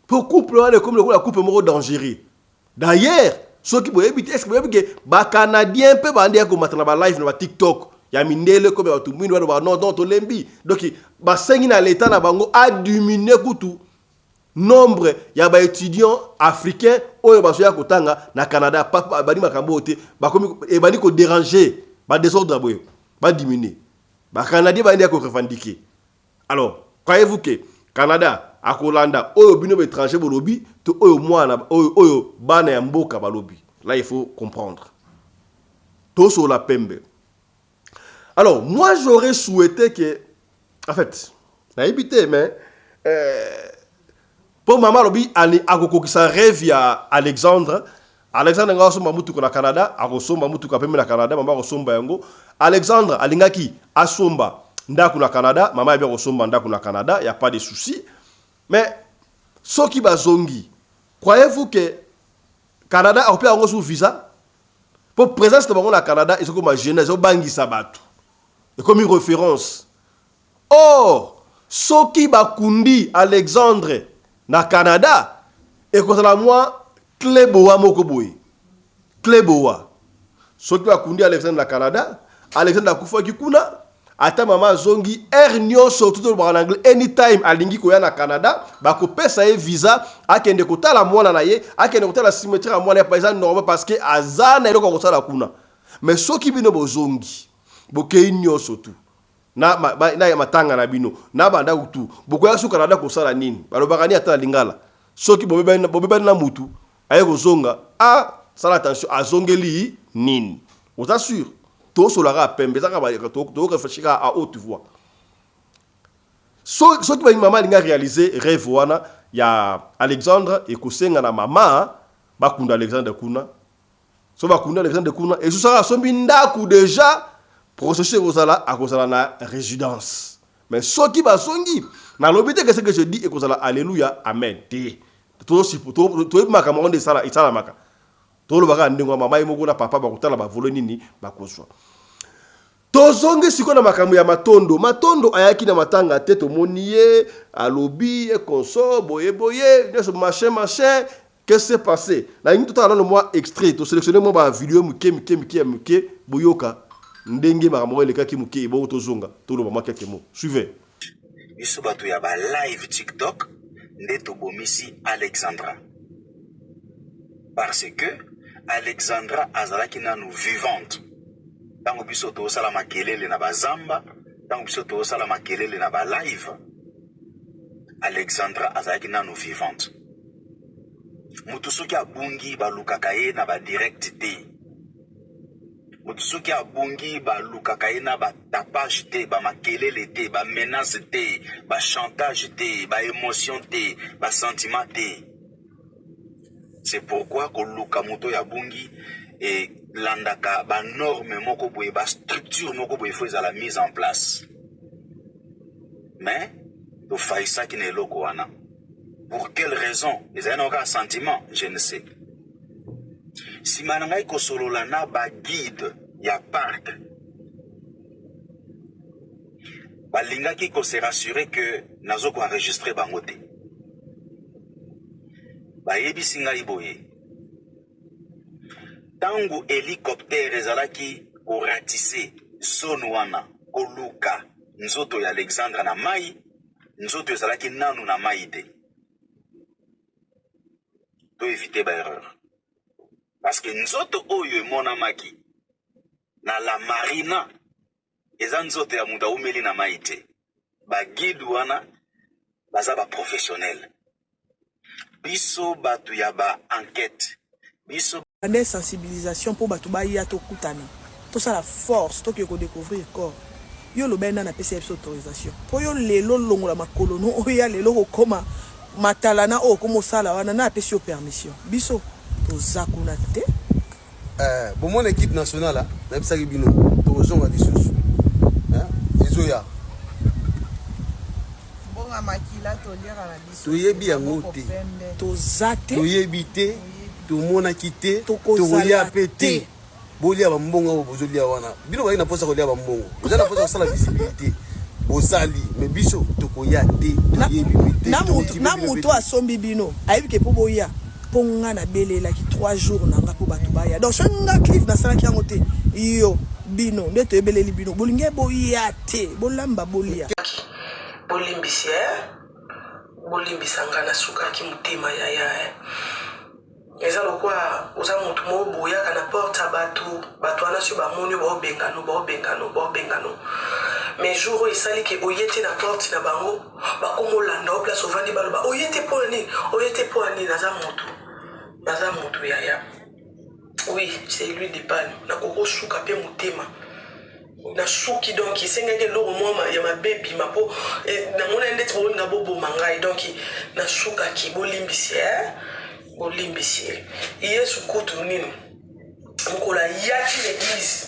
pour couple wana comme le couple moko dangereux. D'ailleurs, ceux qui peuvent éviter, est-ce que vous savez que les Canadiens peuvent aller à la live, à TikTok, il y a Mindele, comme tout le monde, non, non, lembi. Donc, l'État a diminué tout nombre de étudiants africains au Canada, pas déranger, pas désordre, pas diminuer. Les Canadiens vont revendiquer. Alors, Croyez-vous que Canada, à Kolanda, oyo bino étranger bolobi, to oyo mwana oyo bana ya mboka balobi. Là il faut comprendre. Tout sur la pembe. Alors, moi j'aurais souhaité que en fait, na évité mais pour maman lobi ani akoko ki sa rêve ya Alexandre nga somba mutu ko na Canada, akosomba mutu ka pembe na Canada, mama akosomba yango. Alexandre alingaki asomba ndaku na Canada, maman ya bien akosomba ndaku na Canada, y a pas de souci. Mais ceux qui bazongi, croyez-vous que Canada a opéré un visa pour présence de bango na Canada, ils ont comme jeunesse, au bangi sabatu. Et comme une référence. Or, ceux qui bakundi Alexandre na Canada, et comme ça moi Kleboa mokoboy. Kleboa. Ceux qui bakundi Alexandre na Canada, Alexandre Kufa kikuna. Ata mama zongi ernyo surtout en anglais anytime alingi koya na Canada bako pesa e visa akende kotala mwana na ye akende kotala symétrie à mwana pa normal parce que azana eloko kosala kuna mais soki bino bozongi bokei nyoso tu na ya matanga na bino na banda utu bokoya su Canada kosala nini balobakani ata lingala soki bobeba na mutu aye kozonga sala attention azongeli nini vous assure tout sur la pembe ça va réfléchir à haute voix. Ce qui maman a réalisé rêve wana ya Alexandre et kosenga na mama bakunda Alexandre kuna so bakunda Alexandre kuna et ce sera sombi ndaku déjà processus kozala akozala na résidence mais ce qui va songi na lobité que ce que je dis et kozala alléluia amen tout si tout makamon de sala isala maka tout le baka ndingo mama imoko na papa bakutala ba volo nini bakoswa. Tozongi siko na makambo ya matondo ayaki na matanga te tomoniye alobi e konso boye neso machin qu'est-ce qui s'est passé na ngi tota na moi extrait to sélectionner moi ba vidéo muke boyoka ndenge makambo le kaki muke bo tozonga to lo mama keke mo suivez biso bato ya ba live TikTok ndeto bomisi Alexandra parce que Alexandra azalaki nanu vivante. Tango biso to sala makelele na bazamba, tango biso to sala makelele na ba live. Alexandra azalaki nanu vivante. Mutu soki abungi ba lukaka ye na ba direct te. Mutu soki abungi ba lukaka ye na ba tapage te, ba makelele te, ba menace te, ba chantage te, ba émotion te, ba sentiment te. C'est pourquoi koluka moto ya bungi et landaka ba norme moko boye ba structure moko boye faut la mise en place. Mais to faisa ki ne loko wana. Pour quelle raison? Les ont aucun sentiment, je ne sais. Si manangai ko solo lana ba guide ya parc. Ba linga ki ko se rassurer que nazo ko enregistrer bangote. Ba yebi singa iboye. Tangu hélicoptère ezalaki ko ratissé zone wana koluka nzoto ya Alexandre na mai nzoto ezalaki nanu na mai te. To éviter ba erreur. Parce que nzoto oyo emonamaki na la marina eza nzoto ya muda umeli na mai te. Ba guide wana baza ba professionnel. Biso batu ya ba enquête. Biso des sensibilisation pour batu ba ya to kutana. Tout ça la force to ko découvrir corps. Yo lo bena na PCF autorisation. Po yo lelo longola makolo no o ya lelo koma matalana o komo sala wana na PCF permission. Biso to zakuna te. Bon mon équipe nationale na bisaki bino to zonga lisusu. Izoya. Bonga makila to lira na biso. To yebi yango te. To zate. To yebi te. To mona kite. To kolia pété. Bolia ba mbongo bo bozolia wana. Bino ba ina posa kolia ba mbongo. Oza na posa sala visibilité. Bosali mais biso to koya te. To yebi te. Na moto asombi bino. Ayebi ke po boya. Ponga na belela ki 3 jours na nga po batu baya. Donc changa cliff na sala ki yango te. Yo bino ndeto ebeleli bino. Bolinge boya te. Bolamba bolia. Bolimbisia. Bolimbisanga na suka ki mutema ya. eza lokwa oza motu moko boyaka na porte ya bato wana so bamoni baobengano mais jour oyo esali ke oye te na porte na bango bakomolanda o place ovandi baloba oye te mpo ya nini naza motu yaya oui c'est lui de panne nakokosuka mpe motema nasuki donc esengaki eloko mwa ya mabe bima mpo namona ndeti bolinga boboma ngai donc nasukaki bolimbisi yesu kutu nini mokolo ayaki l'église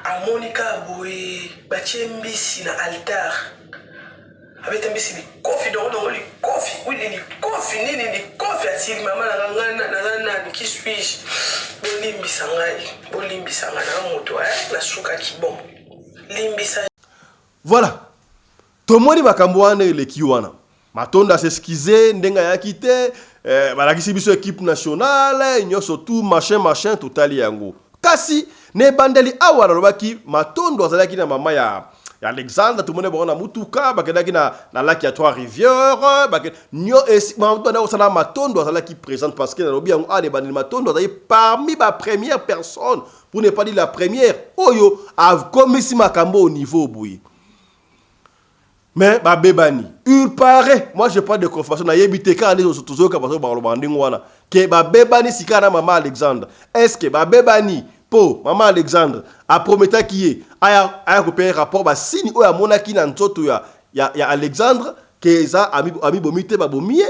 amoni kaka boye batie mbisi na altar abeta mbisi likofi dongo likofi wili likofi nini likofi asili mama naza nani qui suis-je bolimbisa ngai na moto nasukaki bon limbisa. Voilà, tomoni makambo wana eleki wana Matondo s'excuser ndenga yaki te balakisi biso équipe nationale nyonso tout machin totali yango kasi ne bandeli awa lobaki Matondo azalaki na mama ya Alexandre tout le monde bona mutuka bakedaki na laki ya Trois-Rivières nyo Matondo osala Matondo azalaki présente parce que na lobi yango ale bandeli Matondo azali parmi ba première personne pour ne pas dire la première oyo a commis makambo au niveau boui. Mais babebani il paraît moi j'ai pas de confirmation na yebite ka les autres ka baso ba bandingo wana ke babebani sikana mama Alexandre est-ce que babebani po mama Alexandre a prometté qui est aya copier rapport ba signe o ya monaki na nzoto ya Alexandre ke za ami bomite ba bomie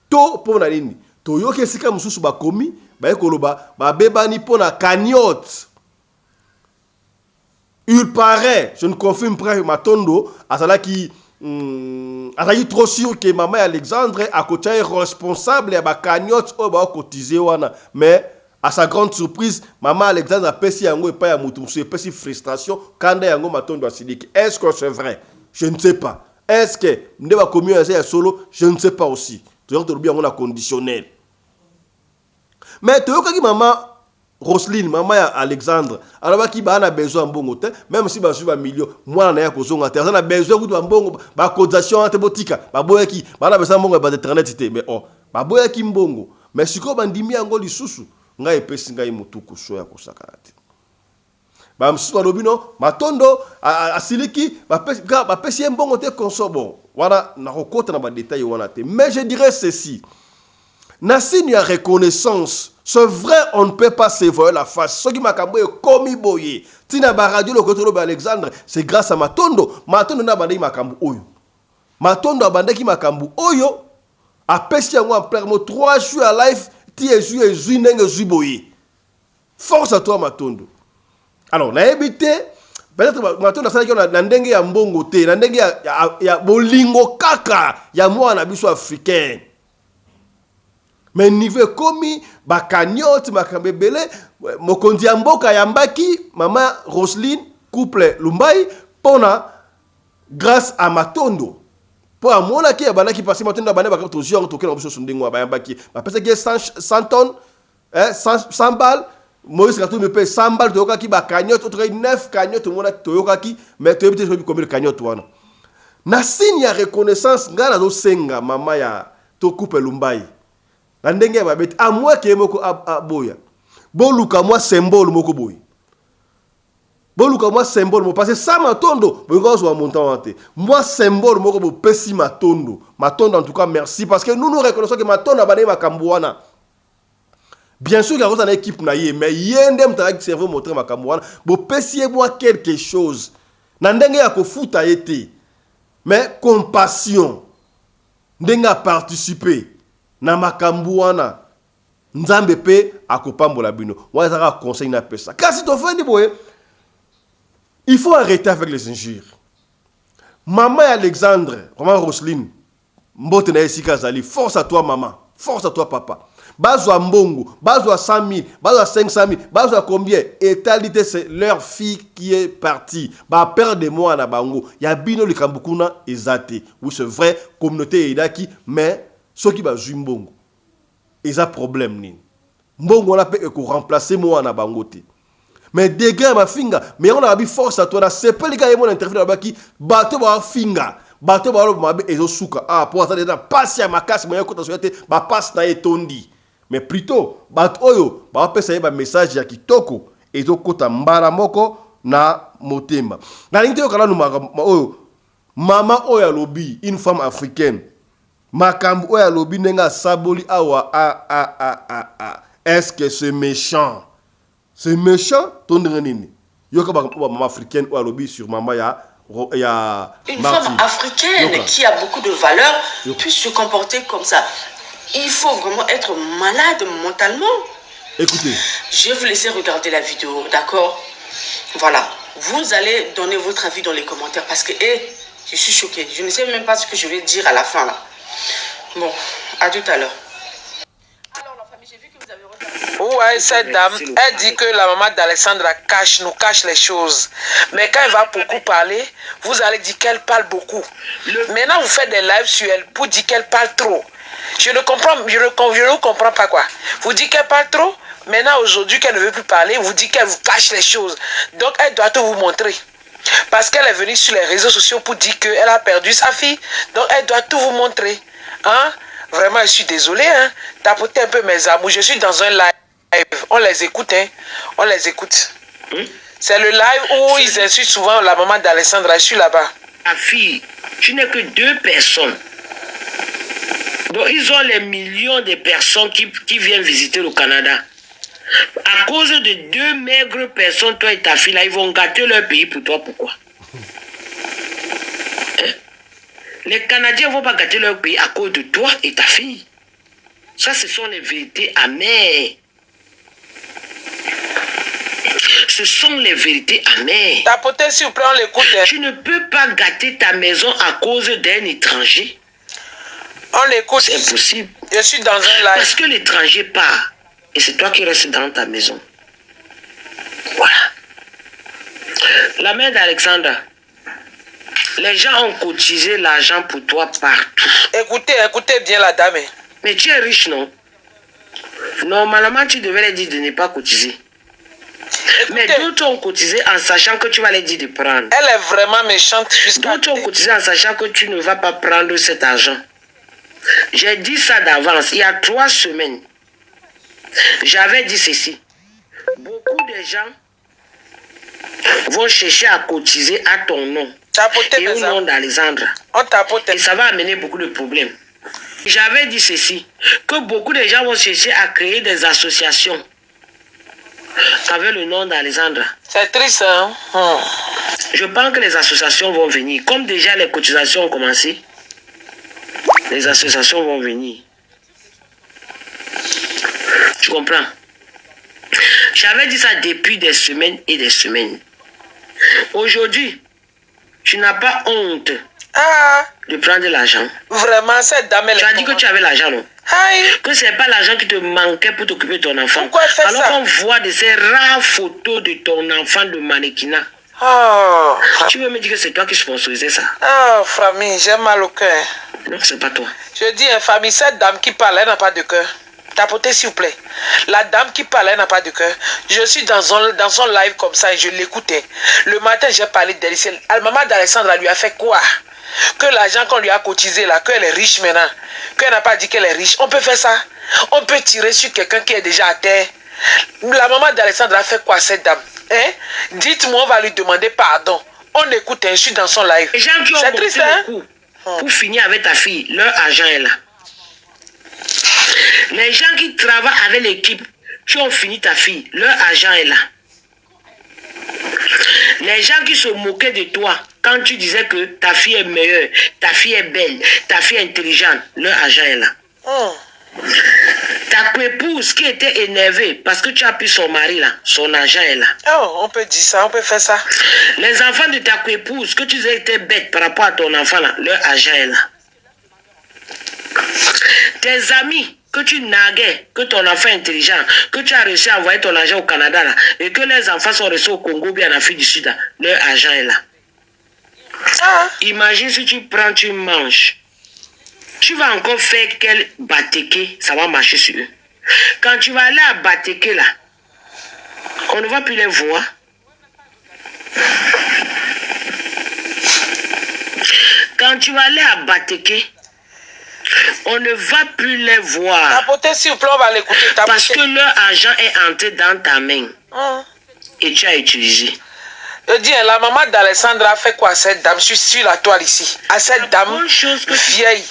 to po na nini to yoke sika mususu ba komi ba ekoloba babebani po na cagnotte. Il paraît, je ne confirme pas Matondo, azalaki trop sûr que maman Alexandre a côté responsable à ba cagnotte au ba cotiser wana, mais à sa grande surprise, maman Alexandre a pesi yango et pas ya mutu, c'est pesi frustration quand yango Matondo a sidiki. Est-ce que c'est vrai? Je ne sais pas. Est-ce que ne va commun ya solo? Je ne sais pas aussi. Toujours to bien on a conditionnel. Mais to yoka ki maman Roselyne, maman Alexandre, alors qui a besoin de bongo, même si basu ba million, moi na ya kozonga te, on a besoin de bongo, ba cotisation ante botika, ba boya ki, ba na besoin bongo ba internet te, mais ba boya ki mbongo, mais siko bandimi yango lisusu, ngai pesi ngai mutuku so ya kosaka te. Ba msusu balobino, Matondo asiliki, ba pesi mbongo te konsobo. Voilà na kokota na ba détail wana te, mais je dirais ceci. Na signe ya reconnaissance. C'est vrai, on ne peut pas se voir la face. Ce qui m'a cambré comme boye. Tina ba radio le côté de Alexandre, c'est grâce à Matondo. Matondo na bandé makambu oyo. Matondo a bandé ki makambu oyo. A pesi yango en plein 3 jours à live, ti ezu nenge zu boye. Force à toi Matondo. Alors, na ebité peut-être Matondo ça na ndenge ya mbongo te, na ndenge ya bolingo kaka ya mwana biso africain. Mais niveau komi ba cagnotte makambebele mokonzi ya mboka yambaki mama Roselyne couple Lumbai pona grâce à Matondo po amona ki abanaki passer Matondo bana ba to genre to kena biso sundingwa ba yambaki ba pesa ki 100 tonnes 100 balles Moïse Katou me paye 100 balles to yoka ki ba cagnotte to 9 cagnotte mona to yoka ki mais to ebite ko combien cagnotte wana na signe ya reconnaissance ngana do senga mama ya to couple Lumbai. Ndenge ba beti amwa ke moko aboya boluka moi symbole moko boy boluka moi symbole mo parce que ça Matondo bongo so montant ante moi symbole moko bo pesi Matondo en tout cas merci parce que nous reconnaissons que Matondo a bané makambo wana bien sûr il y a une équipe na yé mais yende mtaka serveur montrer makambo wana bo pesi moi quelque chose na ndenge ya ko futa été mais compassion ndenge a participer na makambu wana nzambe pe akopambola bino wana za conseil na pesa kasi to fendi boye il faut arrêter avec les injures. Maman Alexandre maman Roselyne mbote na esika zali force à toi maman force à toi papa bazwa mbongo bazwa 100 000 bazwa 500 000 bazwa combien étalité c'est leur fille qui est partie ba père de moi na bango ya bino likambukuna ezate oui c'est vrai communauté edaki mais ceux qui va jouer mbongo ils ont problème ni mbongo on a peut remplacer moi na bangote mais degré ma finga mais on a abi force à toi na c'est pas les gars mon interview là baki bato ba finga bato ba lo mabe ezo suka pour ça déjà passe ya makasi moyen kota soyate ba passe na etondi mais plutôt bato oyo bapesa ye message ya kitoko ezokota mbala moko na motema na lingi te yokala oyo mama oyo alobi une femme africaine makambo oyo alobi ndenge asaboli awa est-ce que c'est méchant to ndenge nini yoka mama africaine oyo alobi sur mama ya une femme africaine qui a beaucoup de valeurs puisse se comporter comme ça. Il faut vraiment être malade mentalement. Écoutez. Je vais vous laisser regarder la vidéo, d'accord? Voilà. Vous allez donner votre avis dans les commentaires parce que je suis choquée. Je ne sais même pas ce que je vais dire à la fin là. Bon, à tout à l'heure. Ouais, cette dame, elle dit que la maman d'Alexandra nous cache les choses. Mais quand elle va beaucoup parler, vous allez dire qu'elle parle beaucoup. Maintenant, vous faites des lives sur elle pour dire qu'elle parle trop. Je ne comprends pas quoi. Vous dites qu'elle parle trop. Maintenant, aujourd'hui, qu'elle ne veut plus parler, vous dites qu'elle vous cache les choses. Donc, elle doit tout vous montrer. Parce qu'elle est venue sur les réseaux sociaux pour dire qu'elle a perdu sa fille. Donc, elle doit tout vous montrer. Hein? Vraiment, je suis désolé. Hein? Tapotez un peu mes amours. Je suis dans un live. On les écoute. Hein? On les écoute. C'est le live où ils insultent souvent la maman d'Alessandra. Je suis là-bas. Ta fille, tu n'es que 2 personnes. Donc, ils ont les millions de personnes qui viennent visiter le Canada. À cause de 2 maigres personnes, toi et ta fille, là, ils vont gâter leur pays pour toi. Pourquoi? Hein? Les Canadiens ne vont pas gâter leur pays à cause de toi et ta fille. Ça, ce sont les vérités amères. Ce sont les vérités amères. Tapotez, s'il vous plaît, on l'écoute. Tu ne peux pas gâter ta maison à cause d'un étranger. On l'écoute. C'est impossible. Je suis dans un live. Parce que l'étranger part. Et c'est toi qui restes dans ta maison. Voilà. La mère d'Alexandra. Les gens ont cotisé l'argent pour toi partout. Écoutez bien la dame. Mais tu es riche, non? Normalement, tu devais leur dire de ne pas cotiser. Mais d'autres ont cotisé en sachant que tu vas les dire de prendre. Elle est vraiment méchante. D'autres ont cotisé en sachant que tu ne vas pas prendre cet argent. J'ai dit ça d'avance. Il y a 3 semaines. J'avais dit ceci. Beaucoup de gens vont chercher à cotiser à ton nom. Et au nom d'Alexandra. Et ça va amener beaucoup de problèmes. J'avais dit ceci. Que beaucoup de gens vont chercher à créer des associations avec le nom d'Alexandra. C'est triste, hein? Je pense que les associations vont venir. Comme déjà les cotisations ont commencé, les associations vont venir. Tu comprends? J'avais dit ça depuis des semaines et des semaines. Aujourd'hui, tu n'as pas honte de prendre l'argent. Vraiment, cette dame, elle tu as dit que tu avais l'argent, non? Que ce n'est pas l'argent qui te manquait pour t'occuper de ton enfant. Pourquoi elle fait alors ça? qu'on voit de ces rares photos de ton enfant de mannequinat. Tu veux me dire que c'est toi qui sponsorisais ça? Famille, j'ai mal au cœur. Non, c'est pas toi. Je dis, famille, cette dame qui parle, elle n'a pas de cœur. Tapotez, s'il vous plaît. La dame qui parle, elle n'a pas de cœur. Je suis dans son live comme ça et je l'écoutais. Le matin, j'ai parlé d'elle. La maman d'Alexandra lui a fait quoi? Que l'argent qu'on lui a cotisé là, qu'elle est riche maintenant. Qu'elle n'a pas dit qu'elle est riche. On peut faire ça. On peut tirer sur quelqu'un qui est déjà à terre. La maman d'Alexandra a fait quoi, cette dame? Hein? Dites-moi, on va lui demander pardon. On écoute, je suis dans son live. Les gens qui ont triste, beaucoup pour finir avec ta fille, leur argent est là. Les gens qui travaillent avec l'équipe, qui ont fini ta fille, leur argent est là. Les gens qui se moquaient de toi quand tu disais que ta fille est meilleure, ta fille est belle, ta fille est intelligente, leur argent est là. Ta épouse qui était énervée parce que tu as pris son mari là, son argent est là. On peut dire ça, on peut faire ça. Les enfants de ta épouse que tu disais étaient bêtes par rapport à ton enfant là, leur argent est là. Tes amis que tu naguais, que ton enfant est intelligent, que tu as réussi à envoyer ton argent au Canada là, et que les enfants sont restés au Congo bien en Afrique du Sud là, leur argent est là. Imagine si tu prends, tu manges. Tu vas encore faire quel Bateke, ça va marcher sur eux. Quand tu vas aller à Bateke là, on ne va plus les voir. Quand tu vas aller à Bateke, On ne va plus les voir. Tapoter, s'il vous plaît, on va l'écouter. Parce que leur argent est entré dans ta main. Et tu as utilisé. Je dis, la maman d'Alessandra a fait quoi à cette dame? Je suis sur la toile ici. À cette dame vieille.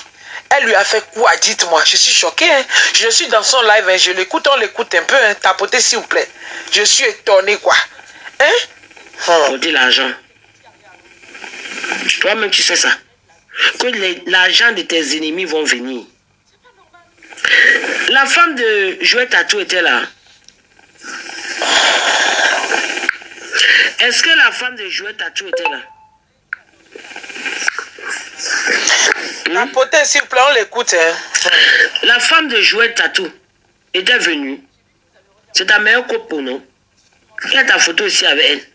Elle lui a fait quoi? Dites-moi. Je suis choqué. Hein. Je suis dans son live. Hein. Je l'écoute, on l'écoute un peu. Hein. Tapotez, s'il vous plaît. Je suis étonné, quoi. Hein? On dit l'argent. Toi-même, tu sais ça. Que l'argent de tes ennemis vont venir. La femme de Jouet Tatou était là. Est-ce que la femme de Jouet Tatou était là? Tapoter, s'il vous plaît, on l'écoute. Hein. La femme de Jouet Tatou était venue. C'est ta meilleure copine, non? Il y a ta photo ici avec elle.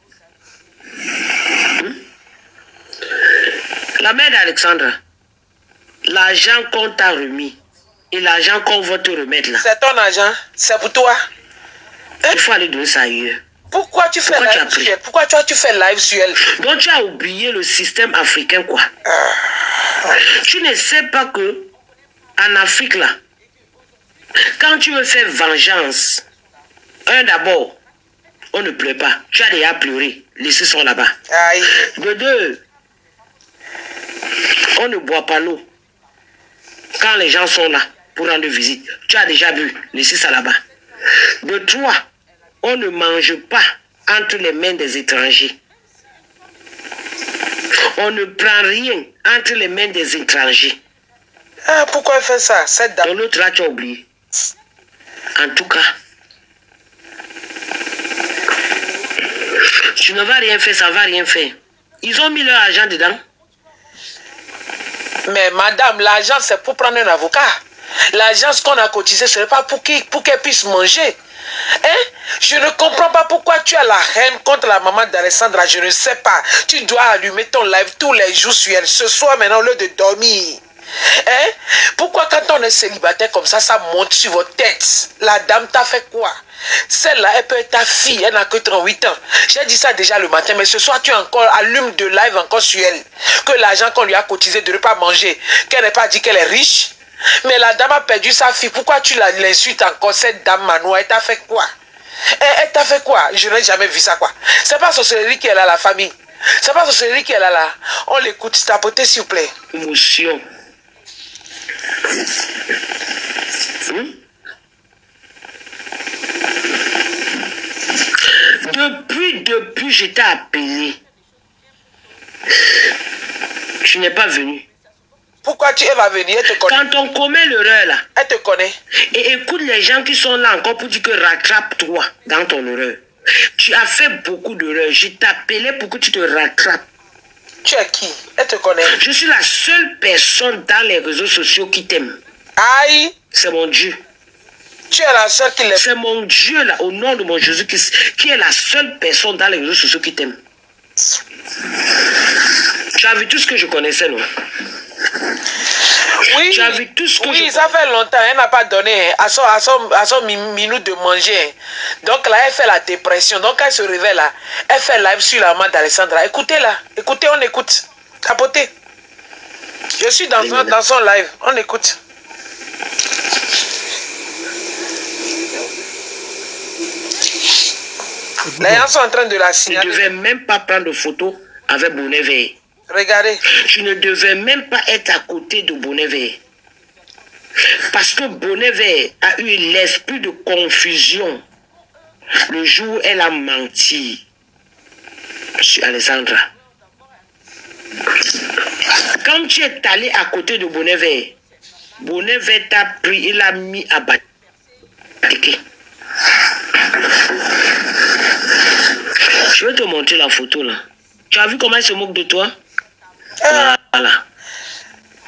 La mère d'Alexandra, l'argent qu'on t'a remis et l'argent qu'on va te remettre là. C'est ton argent, c'est pour toi. Hein? Il faut aller donner ça ailleurs. Pourquoi tu fais live sur elle? Pourquoi tu fais live sur elle? Donc tu as oublié le système africain, quoi. Tu ne sais pas que en Afrique là, quand tu veux faire vengeance, d'abord, on ne pleure pas. Tu as déjà pleuré. Les ceux sont là-bas. De deux, on ne boit pas l'eau. Quand les gens sont là pour rendre visite, tu as déjà bu. Laissez ça là-bas. De trois, on ne mange pas entre les mains des étrangers. On ne prend rien entre les mains des étrangers. Ah, pourquoi elle fait ça? Cette dame. L'autre là, tu as oublié. En tout cas, tu ne vas rien faire, ça ne va rien faire. Ils ont mis leur argent dedans. Mais madame, l'argent c'est pour prendre un avocat. L'argent qu'on a cotisé, ce n'est pas pour qu'elle puisse manger. Hein? Je ne comprends pas pourquoi tu as la haine contre la maman d'Alessandra. Je ne sais pas. Tu dois allumer ton live tous les jours sur elle. Ce soir maintenant, au lieu de dormir. Hein? Pourquoi quand on est célibataire comme ça monte sur votre tête? La dame t'a fait quoi? Celle-là, elle peut être ta fille, elle n'a que 38 ans. J'ai dit ça déjà le matin, mais ce soir, tu encore allumes de live encore sur elle. Que l'argent qu'on lui a cotisé de ne pas manger, qu'elle n'ait pas dit qu'elle est riche. Mais la dame a perdu sa fille. Pourquoi tu l'insultes encore, cette dame Manoa? Elle t'a fait quoi? Elle t'a fait quoi? Je n'ai jamais vu ça, quoi. C'est pas sorcellerie qui est là, la famille. C'est pas sorcellerie qui est là. On l'écoute, tapotez, s'il vous plaît. Émotion. Depuis, je t'ai appelé. Tu n'es pas venu. Pourquoi elle va venir? Elle te connaît. Quand on commet l'erreur là, elle te connaît. Et écoute les gens qui sont là encore pour dire que rattrape-toi dans ton erreur. Tu as fait beaucoup d'erreurs. Je t'appelais pour que tu te rattrapes. Tu es qui? Elle te connaît. Je suis la seule personne dans les réseaux sociaux qui t'aime. Aïe! C'est mon Dieu. Tu es la seule qui l'aime. C'est mon Dieu là, au nom de mon Jésus-Christ, qui est la seule personne dans les réseaux sociaux qui t'aime. Tu as vu tout ce que je connaissais, non? Oui, tu as vu tout ce que oui, ça fait longtemps. Elle n'a pas donné à son minute de manger. Donc là, elle fait la dépression. Donc, quand elle se réveille là, elle fait live sur la maman d'Alessandra. Écoutez là, écoutez, on écoute. Capotez. Je suis dans son live. On écoute. Les gens sont en train de la signaler. Tu ne devais même pas prendre de photos avec Bonnet Vert. Regardez. Tu ne devais même pas être à côté de Bonnet Vert. Parce que Bonnet Vert a eu l'esprit de confusion le jour où elle a menti sur Alessandra. Quand tu es allé à côté de Bonnet Vert t'a pris, il a mis à battre. Je vais te montrer la photo là. Tu as vu comment elle se moque de toi? Voilà.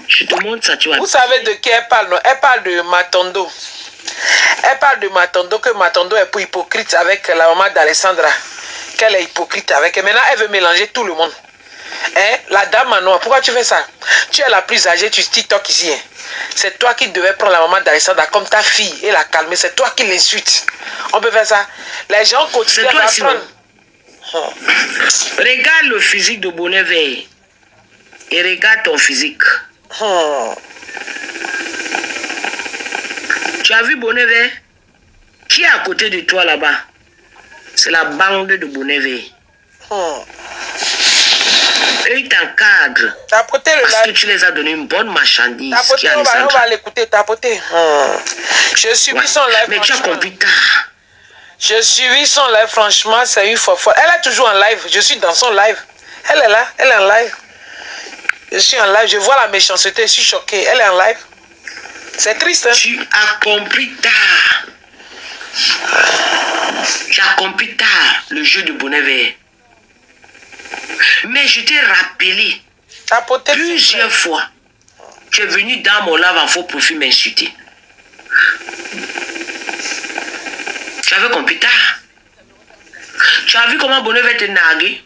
Je te montre ça, tu vois. Vous savez de qui elle parle, non? Elle parle de Matondo. Elle parle de Matondo, que Matondo est pour hypocrite avec la maman d'Alessandra. Qu'elle est hypocrite avec elle. Maintenant, elle veut mélanger tout le monde. Hein? La dame Manoa, pourquoi tu fais ça? Tu es la plus âgée, tu TikTok ici. Hein? C'est toi qui devais prendre la maman d'Alessandra comme ta fille et la calmer. C'est toi qui l'insultes. On peut faire ça. Les gens continuent à prendre. Regarde le physique de Bonnet Vert et regarde ton physique. Tu as vu Bonnevet? Qui est à côté de toi là-bas? C'est la bande de Bonnevet. Eux, ils t'encadrent. Parce que tu les as donné une bonne marchandise. Tapoter, on va l'écouter, tapoter. Je suis son live. Mais tu as compris tard. Je suis son live, franchement, c'est une fois folle. Elle est toujours en live, je suis dans son live. Elle est là, elle est en live. Je suis en live, je vois la méchanceté, je suis choqué. Elle est en live. C'est triste, hein? Tu as compris tard. Tu as compris tard le jeu de Bonnevet. Mais je t'ai rappelé plusieurs fois. Tu es venu dans mon live en faux profil m'insulter. Tu avais compris tard. Tu as vu comment Bonnevet te narguer?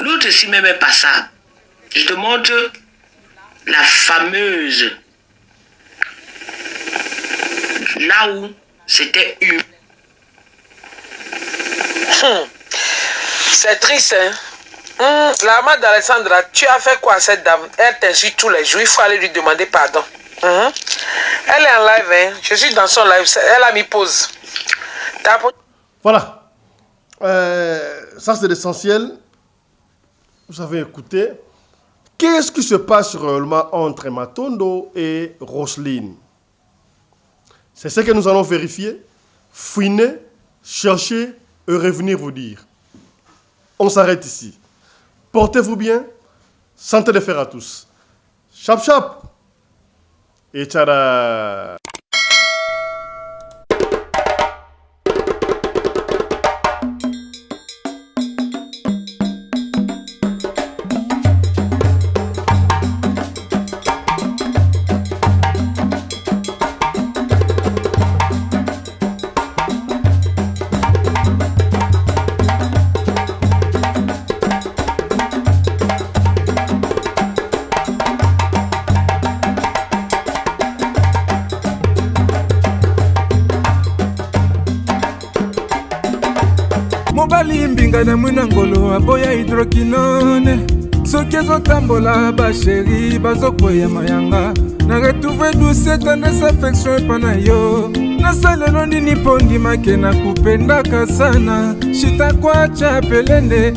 L'autre si même est passable. Je te montre la fameuse. Là où c'était une. C'est triste, hein? La mère d'Alessandra, tu as fait quoi à cette dame? Elle t'insulte tous les jours, il faut aller lui demander pardon. Elle est en live, hein? Je suis dans son live, elle a mis pause. Voilà. Ça, c'est l'essentiel. Vous avez écouté. Qu'est-ce qui se passe réellement entre Matondo et Roselyne? C'est ce que nous allons vérifier, fouiner, chercher et revenir vous dire. On s'arrête ici. Portez-vous bien. Santé de fer à tous. Chap chap. Et tchada. Mbinga na mwina ngolo aboya hydroquinone soki ezotambola basheri bazokoya mayanga na retrouve douce tendresse affection epa na yo nasalelo nini mpo ndimake na kupendaka sana shitakwacha pelende